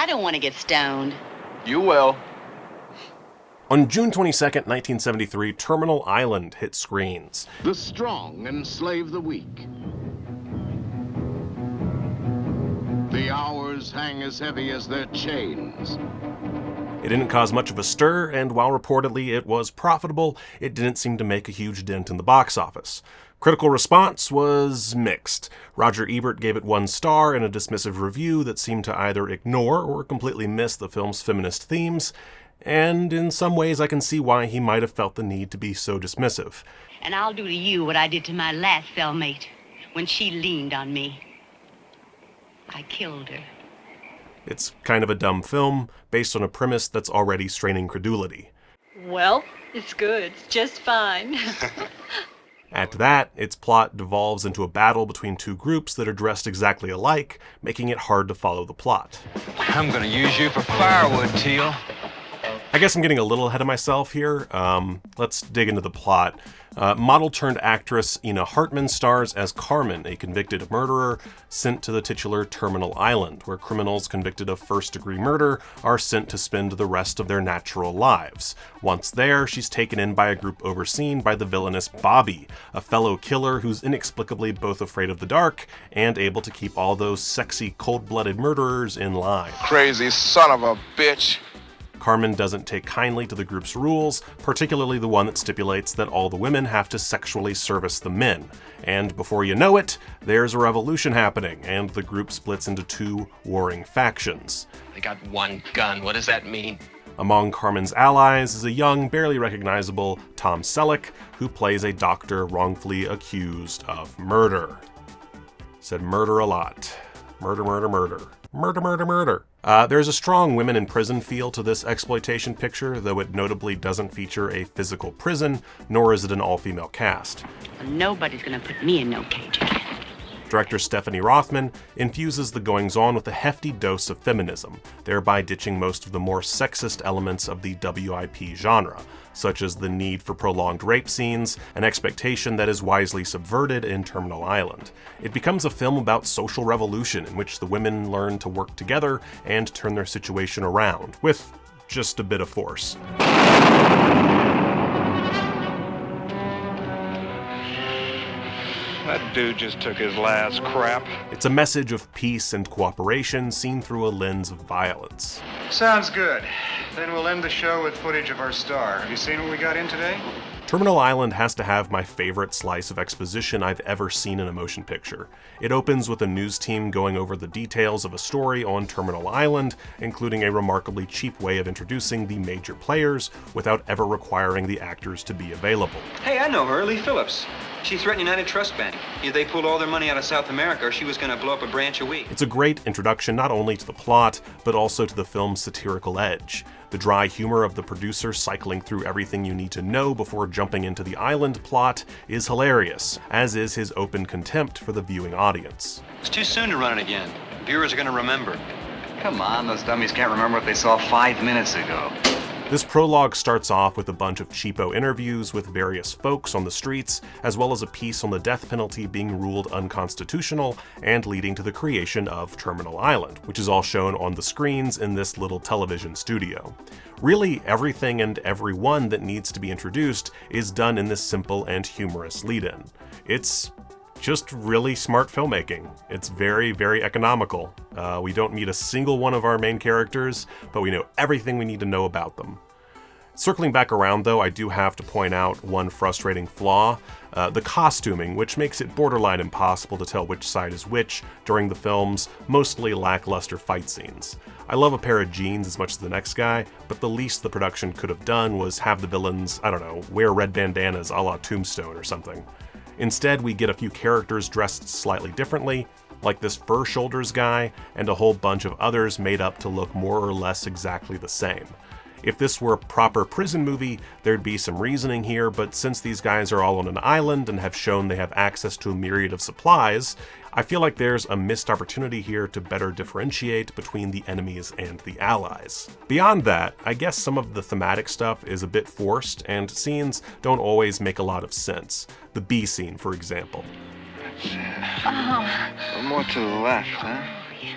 I don't want to get stoned. You will. On June 22nd, 1973, Terminal Island hit screens. The strong enslave the weak. The hours hang as heavy as their chains. It didn't cause much of a stir, and while reportedly it was profitable, it didn't seem to make a huge dent in the box office. Critical response was mixed. Roger Ebert gave it 1 star in a dismissive review that seemed to either ignore or completely miss the film's feminist themes, and in some ways I can see why he might have felt the need to be so dismissive. And I'll do to you what I did to my last cellmate when she leaned on me. I killed her. It's kind of a dumb film, based on a premise that's already straining credulity. Well, it's good. It's just fine. At that, its plot devolves into a battle between 2 groups that are dressed exactly alike, making it hard to follow the plot. I'm gonna use you for firewood, Teal. I guess I'm getting a little ahead of myself here. Let's dig into the plot. Model-turned-actress Ina Hartman stars as Carmen, a convicted murderer sent to the titular Terminal Island, where criminals convicted of first-degree murder are sent to spend the rest of their natural lives. Once there, she's taken in by a group overseen by the villainous Bobby, a fellow killer who's inexplicably both afraid of the dark and able to keep all those sexy, cold-blooded murderers in line. Crazy son of a bitch. Carmen doesn't take kindly to the group's rules, particularly the one that stipulates that all the women have to sexually service the men. And before you know it, there's a revolution happening, and the group splits into 2 warring factions. They got 1 gun. What does that mean? Among Carmen's allies is a young, barely recognizable Tom Selleck, who plays a doctor wrongfully accused of murder. Said murder a lot. Murder, murder, murder. Murder, murder, murder. There's a strong women in prison feel to this exploitation picture, though it notably doesn't feature a physical prison, nor is it an all-female cast. Nobody's gonna put me in no cage. Director Stephanie Rothman infuses the goings-on with a hefty dose of feminism, thereby ditching most of the more sexist elements of the WIP genre, such as the need for prolonged rape scenes, an expectation that is wisely subverted in Terminal Island. It becomes a film about social revolution in which the women learn to work together and turn their situation around, with just a bit of force. That dude just took his last crap. It's a message of peace and cooperation seen through a lens of violence. Sounds good. Then we'll end the show with footage of our star. Have you seen what we got in today? Terminal Island has to have my favorite slice of exposition I've ever seen in a motion picture. It opens with a news team going over the details of a story on Terminal Island, including a remarkably cheap way of introducing the major players without ever requiring the actors to be available. Hey, I know her, Lee Phillips. She threatened United Trust Bank. Either they pulled all their money out of South America or she was going to blow up a branch a week. It's a great introduction not only to the plot, but also to the film's satirical edge. The dry humor of the producer cycling through everything you need to know before jumping into the island plot is hilarious, as is his open contempt for the viewing audience. It's too soon to run it again. Viewers are going to remember. Come on, those dummies can't remember what they saw 5 minutes ago. This prologue starts off with a bunch of cheapo interviews with various folks on the streets, as well as a piece on the death penalty being ruled unconstitutional and leading to the creation of Terminal Island, which is all shown on the screens in this little television studio. Really, everything and everyone that needs to be introduced is done in this simple and humorous lead-in. It's just really smart filmmaking. It's very, very economical. We don't meet a single one of our main characters, but we know everything we need to know about them. Circling back around though, I do have to point out one frustrating flaw, the costuming, which makes it borderline impossible to tell which side is which during the film's mostly lackluster fight scenes. I love a pair of jeans as much as the next guy, but the least the production could have done was have the villains, I don't know, wear red bandanas a la Tombstone or something. Instead, we get a few characters dressed slightly differently, like this fur shoulders guy, and a whole bunch of others made up to look more or less exactly the same. If this were a proper prison movie, there'd be some reasoning here, but since these guys are all on an island and have shown they have access to a myriad of supplies, I feel like there's a missed opportunity here to better differentiate between the enemies and the allies. Beyond that, I guess some of the thematic stuff is a bit forced, and scenes don't always make a lot of sense. The bee scene, for example. A little more to the left, huh?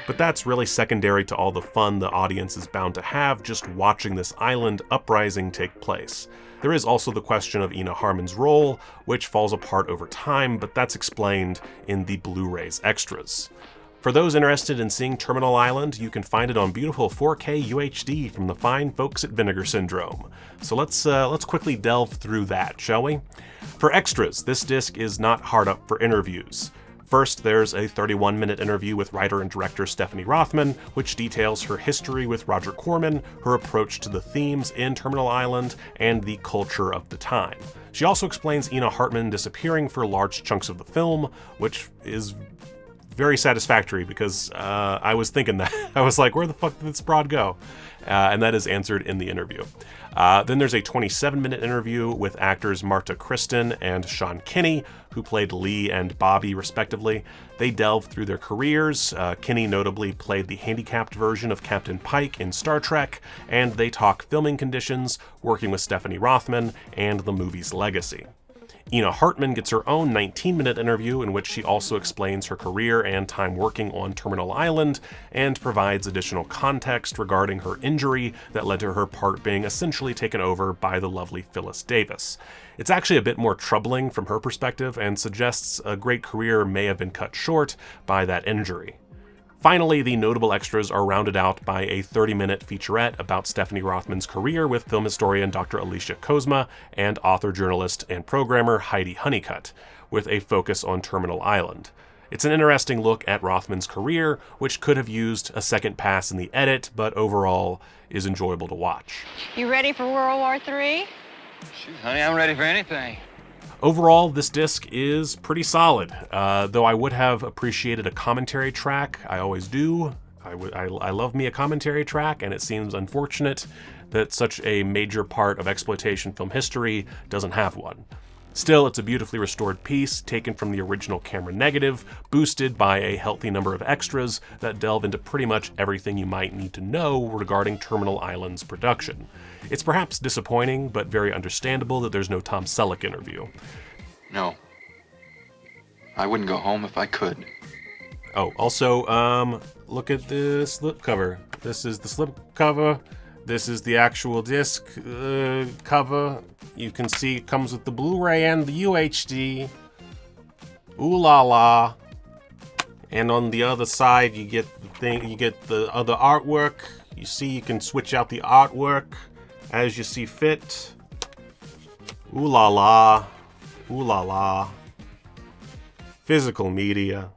But that's really secondary to all the fun the audience is bound to have just watching this island uprising take place. There is also the question of Ina Harmon's role, which falls apart over time, but that's explained in the Blu-ray's extras. For those interested in seeing Terminal Island, you can find it on beautiful 4K UHD from the fine folks at Vinegar Syndrome. So let's quickly delve through that, shall we? For extras, this disc is not hard up for interviews. First, there's a 31-minute interview with writer and director Stephanie Rothman, which details her history with Roger Corman, her approach to the themes in Terminal Island, and the culture of the time. She also explains Ina Hartman disappearing for large chunks of the film, which is very satisfactory because I was thinking that. I was like, where the fuck did this broad go? And that is answered in the interview. Then there's a 27-minute interview with actors Marta Kristen and Sean Kinney, who played Lee and Bobby respectively. They delve through their careers. Kinney notably played the handicapped version of Captain Pike in Star Trek, and they talk filming conditions, working with Stephanie Rothman, and the movie's legacy. Ina Hartman gets her own 19-minute interview in which she also explains her career and time working on Terminal Island and provides additional context regarding her injury that led to her part being essentially taken over by the lovely Phyllis Davis. It's actually a bit more troubling from her perspective and suggests a great career may have been cut short by that injury. Finally, the notable extras are rounded out by a 30-minute featurette about Stephanie Rothman's career with film historian Dr. Alicia Kozma and author, journalist, and programmer Heidi Honeycutt, with a focus on Terminal Island. It's an interesting look at Rothman's career, which could have used a second pass in the edit, but overall is enjoyable to watch. You ready for World War III? Shoot, honey, I'm ready for anything. Overall, this disc is pretty solid, though I would have appreciated a commentary track. I always do. I love me a commentary track, and it seems unfortunate that such a major part of exploitation film history doesn't have one. Still, it's a beautifully restored piece, taken from the original camera negative, boosted by a healthy number of extras that delve into pretty much everything you might need to know regarding Terminal Island's production. It's perhaps disappointing, but very understandable that there's no Tom Selleck interview. No. I wouldn't go home if I could. Oh, also, look at the slipcover. This is the slipcover. This is the actual disc cover. You can see it comes with the Blu-ray and the UHD. Ooh la la. And on the other side, you get the other artwork. You see, you can switch out the artwork as you see fit. Ooh la la. Ooh la la. Physical media.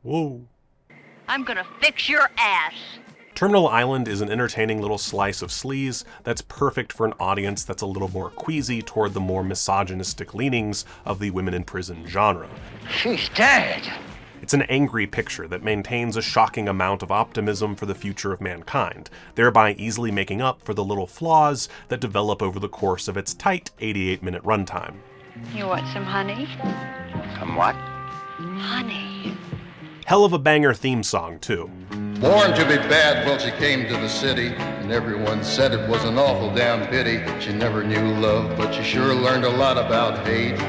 Woo. I'm gonna fix your ass. Terminal Island is an entertaining little slice of sleaze that's perfect for an audience that's a little more queasy toward the more misogynistic leanings of the women in prison genre. She's dead. It's an angry picture that maintains a shocking amount of optimism for the future of mankind, thereby easily making up for the little flaws that develop over the course of its tight 88-minute runtime. You want some honey? Come what? Honey. Hell of a banger theme song, too. Born to be bad, well, she came to the city, and everyone said it was an awful damn pity. She never knew love, but she sure learned a lot about hate.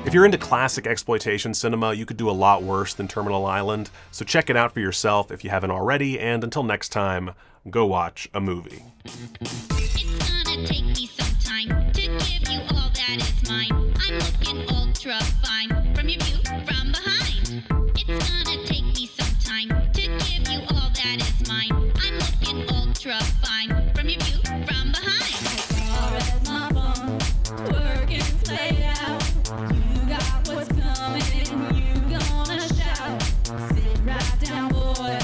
If you're into classic exploitation cinema, you could do a lot worse than Terminal Island, so check it out for yourself if you haven't already, and until next time, go watch a movie. It's gonna take me some time to give you all that is mine. I'm looking ultra fine from your view from behind. It's gonna take me some time to give you all that is mine. I'm looking ultra fine from your view from behind. As far as my fun, twerk and play out. You got what's coming, you gonna shout. Sit right down, boy,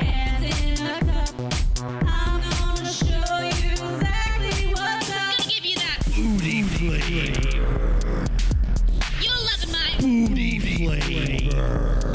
hands in a cup. I'm gonna show you exactly what's up. Gonna give you that booty flavor. You're loving my booty flavor.